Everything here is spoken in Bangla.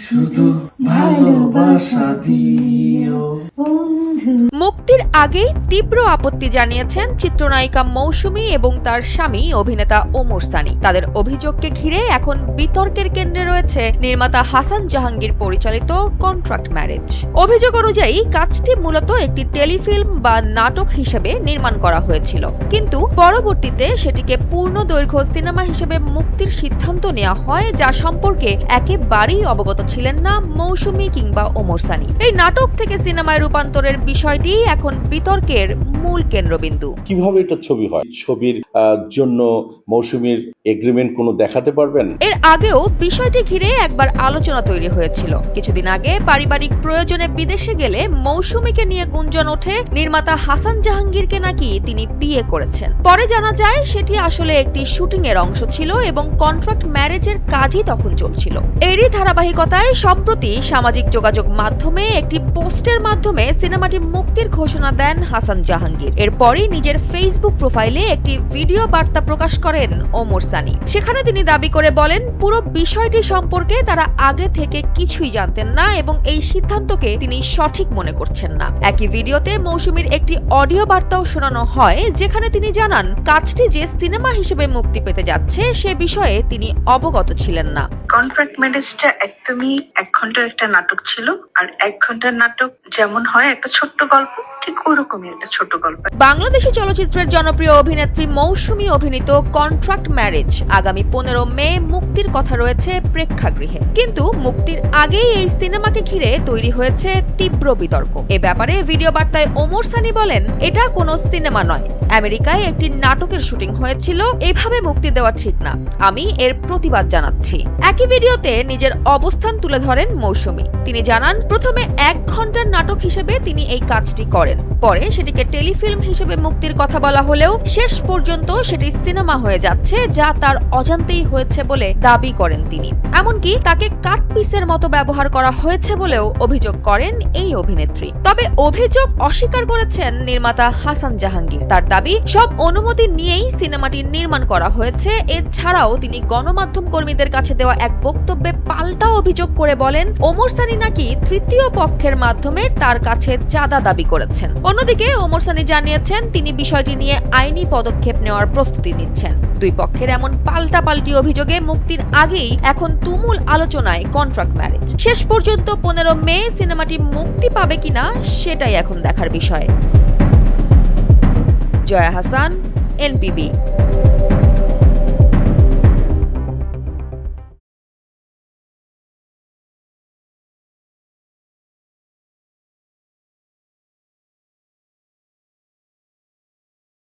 শুধু ভালোবাসা দিও বন্ধু। মুক্তির আগেই তীব্র আপত্তি জানিয়েছেন চিত্রনায়িকা মৌসুমী এবং তার স্বামী অভিনেতা ওমর সানি। তাদের অভিযোগকে ঘিরে এখন বিতর্কের কেন্দ্রে রয়েছে নির্মাতা হাসান জাহাঙ্গীর পরিচালিত কন্ট্রাক্ট ম্যারেজ। অভিযোগ অনুযায়ী কাজটি মূলত একটি টেলিফিল্ম বা নাটক হিসেবে নির্মাণ করা হয়েছিল, কিন্তু পরবর্তীতে সেটিকে পূর্ণ দৈর্ঘ্য সিনেমা হিসেবে মুক্তির সিদ্ধান্ত নেওয়া হয়, যা সম্পর্কে একেবারেই অবগত ছিলেন না মৌসুমী কিংবা ওমর সানি। এই নাটক থেকে সিনেমায় রূপান্তরের বিষয়টি এখন বিতর্কের মূল কেন্দ্রবিন্দু। কিভাবে এটা ছবি হয়? ছবির জন্য মৌসুমীর এগ্রিমেন্ট কোনো দেখাতে পারবেন? এর আগেও বিষয়টি ঘিরে একবার আলোচনা তৈরি হয়েছিল। কিছুদিন আগে পারিবারিক প্রয়োজনে বিদেশে গেলে মৌসুমীকে নিয়ে গুঞ্জন ওঠে নির্মাতা হাসান জাহাঙ্গীরকে নাকি তিনি বিয়ে করেছেন। পরে জানা যায় সেটি আসলে একটি শুটিং এর অংশ ছিল এবং কন্ট্রাক্ট ম্যারেজের কাজই তখন চলছিল। এরই ধারাবাহিকতায় সম্প্রতি সামাজিক যোগাযোগ মাধ্যমে একটি পোস্টের মাধ্যমে সিনেমাটি মুক্তির ঘোষণা দেন হাসান জাহাঙ্গীর। এরপরই নিজের ফেসবুক প্রোফাইলে একটি ভিডিও বার্তা প্রকাশ করেন ওমর সানি। সেখানে তিনি দাবি করে বলেন, পুরো বিষয়টি সম্পর্কে তারা আগে থেকে কিছুই জানতেন না এবং এই সিদ্ধান্তকে তিনি সঠিক মনে করছেন না। একই ভিডিওতে মৌসুমীর একটি অডিও বার্তাও শোনানো হয়, যেখানে তিনি জানান কাজটি যে সিনেমা হিসেবে মুক্তি পেতে যাচ্ছে সে বিষয়ে তিনি অবগত ছিলেন না। কন্ট্রাক্ট ম্যারেজটা একদমই 1 ঘন্টার একটা নাটক ছিল, আর 1 ঘন্টার নাটক যেমন হয় একটা ছোট্ট গল্প, ঠিক ওরকমই একটা ছোট গল্প। বাংলাদেশি চলচ্চিত্রের জনপ্রিয় অভিনেত্রী মৌসুমী অভিনীত কন্ট্রাক্ট ম্যারেজ আগামী 15 মে মুক্তির কথা রয়েছে প্রেক্ষাগৃহে, কিন্তু মুক্তির আগেই এই সিনেমাকে ঘিরে তৈরি হয়েছে তীব্র বিতর্ক। এ ব্যাপারে ভিডিও বার্তায় ওমর সানি বলেন, এটা কোনো সিনেমা নয়, আমেরিকায় একটি নাটকের শুটিং হয়েছিল, এভাবে মুক্তি দেওয়া ঠিক না, আমি এর প্রতিবাদ জানাচ্ছি। একই ভিডিওতে নিজের অবস্থান তুলে ধরেন মৌসুমী। তিনি জানান, প্রথমে 1 ঘন্টার নাটক হিসেবে তিনি এই কাজটি করেন, পরে সেটিকে টেলিফিল্ম হিসেবে মুক্তির কথা বলা হলেও শেষ পর্যন্ত সেটি সিনেমা হয়ে যাচ্ছে, যা তার অজান্তেই হয়েছে বলে দাবি করেন তিনি। এমনকি তাকে কাট পিসের মতো ব্যবহার করা হয়েছে বলেও অভিযোগ করেন এই অভিনেত্রী। তবে অভিযোগ অস্বীকার করেছেন নির্মাতা হাসান জাহাঙ্গীর। তার দাবি, সব অনুমতি নিয়েই সিনেমাটি নির্মাণ করা হয়েছে। এছাড়াও তিনি গণমাধ্যম কর্মীদের কাছে দেওয়া এক বক্তব্যে পাল্টা অভিযোগ করে বলেন, ওমর সানি নাকি তৃতীয় পক্ষের মাধ্যমে তার কাছে চাঁদা দাবি করেছেন। অন্যদিকে ওমর সানি জানিয়েছেন তিনি বিষয়টি নিয়ে আইনি পদক্ষেপ নেওয়ার প্রস্তুতি নিচ্ছেন। দুই পক্ষের এমন পাল্টাপাল্টি অভিযোগে মুক্তির আগেই এখন তুমুল আলোচনায় কন্ট্রাক্ট ম্যারেজ। শেষ পর্যন্ত 15 মে সিনেমাটি মুক্তি পাবে কিনা সেটাই এখন দেখার বিষয়। জয়া হাসান, NPB।